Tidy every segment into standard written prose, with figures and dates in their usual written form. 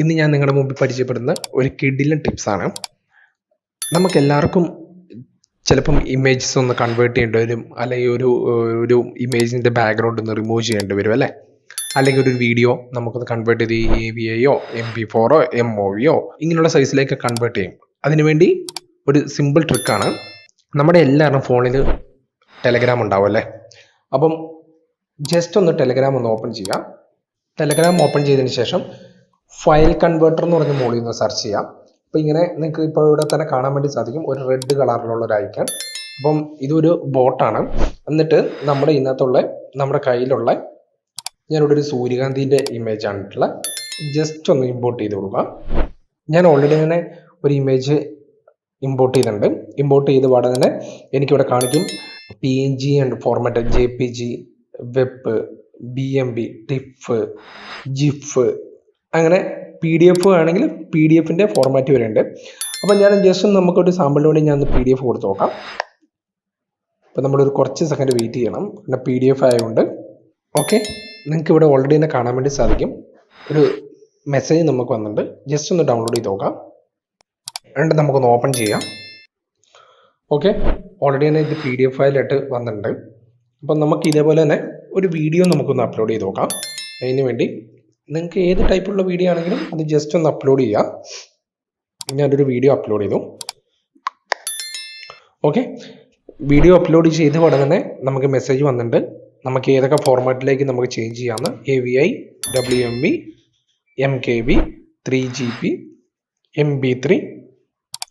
ഇന്ന് ഞാൻ നിങ്ങളുടെ മുമ്പിൽ പരിചയപ്പെടുന്ന ഒരു കിടിലൻ ടിപ്സാണ്. നമുക്കെല്ലാവർക്കും ചിലപ്പം ഇമേജസ് ഒന്ന് കൺവേർട്ട് ചെയ്യേണ്ടി വരും, അല്ലെങ്കിൽ ഒരു ഇമേജിൻ്റെ ബാക്ക്ഗ്രൗണ്ട് ഒന്ന് റിമൂവ് ചെയ്യേണ്ടി വരും അല്ലേ. അല്ലെങ്കിൽ ഒരു വീഡിയോ നമുക്കൊന്ന് കൺവേർട്ട് ചെയ്ത് AVIയോ MP4ഓ MOVയോ ഇങ്ങനെയുള്ള സൈസിലേക്ക് കൺവേർട്ട് ചെയ്യും. അതിനുവേണ്ടി ഒരു സിമ്പിൾ ട്രിക്കാണ്. നമ്മുടെ എല്ലാവരുടെയും ഫോണിൽ ടെലഗ്രാം ഉണ്ടാവും അല്ലേ. അപ്പം ജസ്റ്റ് ഒന്ന് ടെലഗ്രാം ഒന്ന് ഓപ്പൺ ചെയ്യാം. ടെലഗ്രാം ഓപ്പൺ ചെയ്തതിന് ശേഷം ഫയൽ കൺവേർട്ടർ എന്ന് പറഞ്ഞ് മുകളിൽ നിന്ന് സെർച്ച് ചെയ്യാം. അപ്പോൾ ഇങ്ങനെ നിങ്ങൾക്ക് ഇപ്പോൾ ഇവിടെ തന്നെ കാണാൻ വേണ്ടി സാധിക്കും, ഒരു റെഡ് കളറിലുള്ള ഒരു ഐക്കൺ. അപ്പം ഇതൊരു ബോട്ടാണ്. എന്നിട്ട് നമ്മുടെ കയ്യിലുള്ള ഞാനിവിടെ ഒരു സൂര്യകാന്തിൻ്റെ ഇമേജ് ആണിട്ടുള്ള. ജസ്റ്റ് ഒന്ന് ഇമ്പോർട്ട് ചെയ്ത് കൊടുക്കുക. ഞാൻ ഓൾറെഡി തന്നെ ഒരു ഇമേജ് ഇമ്പോർട്ട് ചെയ്തിട്ടുണ്ട്. ഇമ്പോർട്ട് ചെയ്ത പാടെ തന്നെ എനിക്കിവിടെ കാണിക്കും PNG and format, JPG, web, BMB, TIFF, GIF, അങ്ങനെ PDF ആണെങ്കിൽ PDF-ൻ്റെ ഫോർമാറ്റ് വരുന്നുണ്ട്. അപ്പം ഞാൻ ജസ്റ്റ് നമുക്കൊരു സാമ്പിളിന് വേണ്ടി ഞാൻ PDF കൊടുത്ത് നോക്കാം. അപ്പം നമ്മളൊരു കുറച്ച് സെക്കൻഡ് വെയിറ്റ് ചെയ്യണം, പിന്നെ PDF ആയതുകൊണ്ട്. ഓക്കെ, നിങ്ങൾക്ക് ഇവിടെ ഓൾറെഡി തന്നെ കാണാൻ വേണ്ടി സാധിക്കും, ഒരു മെസ്സേജ് നമുക്ക് വന്നിട്ടുണ്ട്. ജസ്റ്റ് ഒന്ന് ഡൗൺലോഡ് ചെയ്ത് നോക്കാം. എന്നിട്ട് നമുക്കൊന്ന് ഓപ്പൺ ചെയ്യാം. ഓക്കെ, ഓൾറെഡി തന്നെ ഇത് PDF ഫയലായിട്ട് വന്നിട്ടുണ്ട്. അപ്പം നമുക്ക് ഇതേപോലെ തന്നെ ഒരു വീഡിയോ നമുക്കൊന്ന് അപ്ലോഡ് ചെയ്ത് നോക്കാം. അതിന് വേണ്ടി നിങ്ങൾക്ക് ഏത് ടൈപ്പുള്ള വീഡിയോ ആണെങ്കിലും അത് ജസ്റ്റ് ഒന്ന് അപ്ലോഡ് ചെയ്യാം. ഞാനൊരു വീഡിയോ അപ്ലോഡ് ചെയ്തു. ഓക്കെ, വീഡിയോ അപ്ലോഡ് ചെയ്ത ഉടനെ തന്നെ നമുക്ക് മെസ്സേജ് വന്നിട്ടുണ്ട്. നമുക്ക് ഏതൊക്കെ ഫോർമാറ്റിലേക്ക് നമുക്ക് ചേഞ്ച് ചെയ്യാമെന്ന്. AVI, WMV, MKV, 3GB, MP3,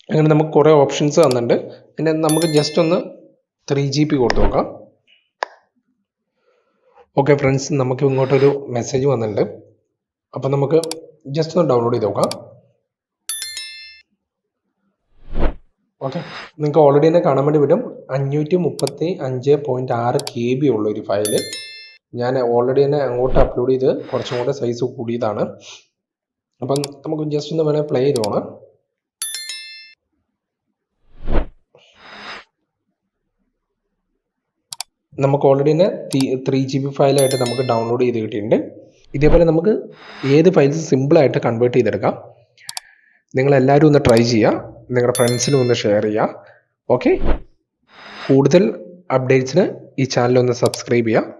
അങ്ങനെ നമുക്ക് കുറേ ഓപ്ഷൻസ് തന്നിട്ടുണ്ട്. പിന്നെ നമുക്ക് ജസ്റ്റ് ഒന്ന് 3GB കൊടുത്ത് നോക്കാം. ഓക്കെ ഫ്രണ്ട്സ്, നമുക്ക് ഇങ്ങോട്ടൊരു മെസ്സേജ് വന്നിട്ടുണ്ട്. അപ്പം നമുക്ക് ജസ്റ്റ് ഒന്ന് ഡൗൺലോഡ് ചെയ്ത് നോക്കാം. ഓക്കെ, നിങ്ങൾക്ക് ഓൾറെഡി തന്നെ കാണാൻ വേണ്ടി പറ്റും 535.6 KB ഉള്ള ഒരു ഫയല്. ഞാൻ ഓൾറെഡി തന്നെ അങ്ങോട്ട് അപ്ലോഡ് ചെയ്ത് കുറച്ചും കൂടെ സൈസ് കൂടിയതാണ്. അപ്പം നമുക്ക് ജസ്റ്റ് ഒന്ന് വേണേൽ പ്ലേ ചെയ്ത് പോകണം. നമുക്ക് ഓൾറെഡി തന്നെ 3GB ഫയലായിട്ട് നമുക്ക് ഡൗൺലോഡ് ചെയ്ത് കിട്ടിയിട്ടുണ്ട്. ഇതേപോലെ നമുക്ക് ഏത് ഫയൽസ് സിമ്പിളായിട്ട് കൺവേർട്ട് ചെയ്തെടുക്കാം. നിങ്ങളെല്ലാവരും ഒന്ന് ട്രൈ ചെയ്യുക, നിങ്ങളുടെ ഫ്രണ്ട്സിനും ഒന്ന് ഷെയർ ചെയ്യുക. ഓക്കെ, കൂടുതൽ അപ്ഡേറ്റ്സിന് ഈ ചാനൽ ഒന്ന് സബ്സ്ക്രൈബ് ചെയ്യുക.